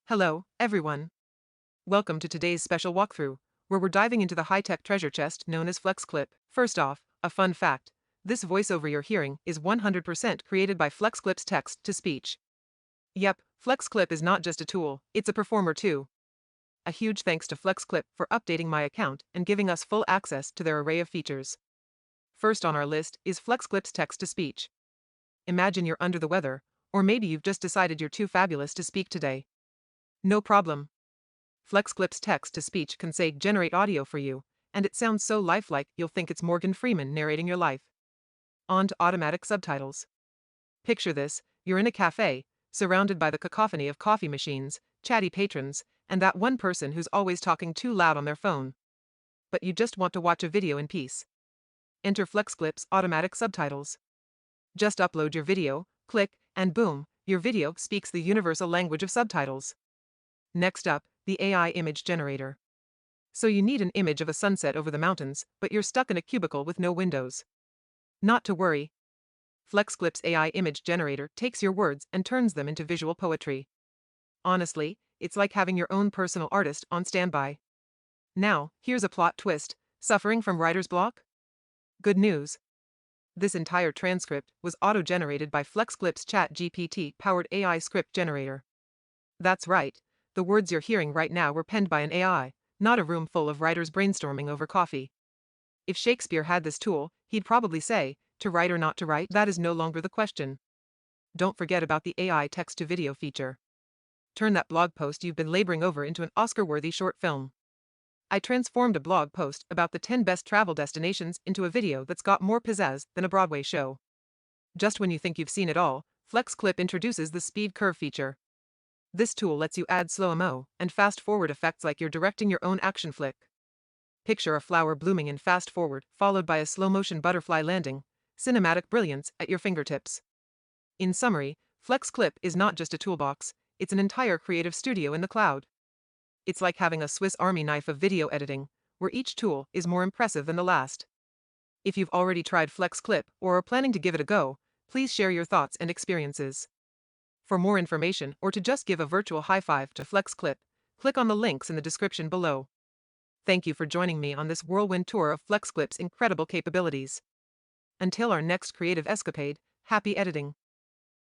Hello, everyone. Welcome to today's special walkthrough, where we're diving into the high-tech treasure chest known as FlexClip. First off, a fun fact. This voiceover you're hearing is 100% created by FlexClip's text-to-speech. Yep, FlexClip is not just a tool, it's a performer too. A huge thanks to FlexClip for updating my account and giving us full access to their array of features. First on our list is FlexClip's text-to-speech. Imagine you're under the weather, or maybe you've just decided you're too fabulous to speak today. No problem. FlexClip's text-to-speech can say generate audio for you, and it sounds so lifelike you'll think it's Morgan Freeman narrating your life. On to automatic subtitles. Picture this, you're in a cafe, surrounded by the cacophony of coffee machines, chatty patrons, and that one person who's always talking too loud on their phone. But you just want to watch a video in peace. Enter FlexClip's automatic subtitles. Just upload your video, click, and boom, your video speaks the universal language of subtitles. Next up, the AI image generator. So you need an image of a sunset over the mountains, but you're stuck in a cubicle with no windows. Not to worry. FlexClip's AI image generator takes your words and turns them into visual poetry. Honestly, it's like having your own personal artist on standby. Now, here's a plot twist. Suffering from writer's block? Good news. This entire transcript was auto-generated by FlexClip's ChatGPT-powered AI script generator. That's right. The words you're hearing right now were penned by an AI, not a room full of writers brainstorming over coffee. If Shakespeare had this tool, he'd probably say, to write or not to write, that is no longer the question. Don't forget about the AI text-to-video feature. Turn that blog post you've been laboring over into an Oscar-worthy short film. I transformed a blog post about the 10 best travel destinations into a video that's got more pizzazz than a Broadway show. Just when you think you've seen it all, FlexClip introduces the speed curve feature. This tool lets you add slow-mo and fast-forward effects like you're directing your own action flick. Picture a flower blooming in fast-forward, followed by a slow-motion butterfly landing, cinematic brilliance at your fingertips. In summary, FlexClip is not just a toolbox, it's an entire creative studio in the cloud. It's like having a Swiss Army knife of video editing, where each tool is more impressive than the last. If you've already tried FlexClip or are planning to give it a go, please share your thoughts and experiences. For more information or to just give a virtual high five to FlexClip, click on the links in the description below. Thank you for joining me on this whirlwind tour of FlexClip's incredible capabilities. Until our next creative escapade, happy editing.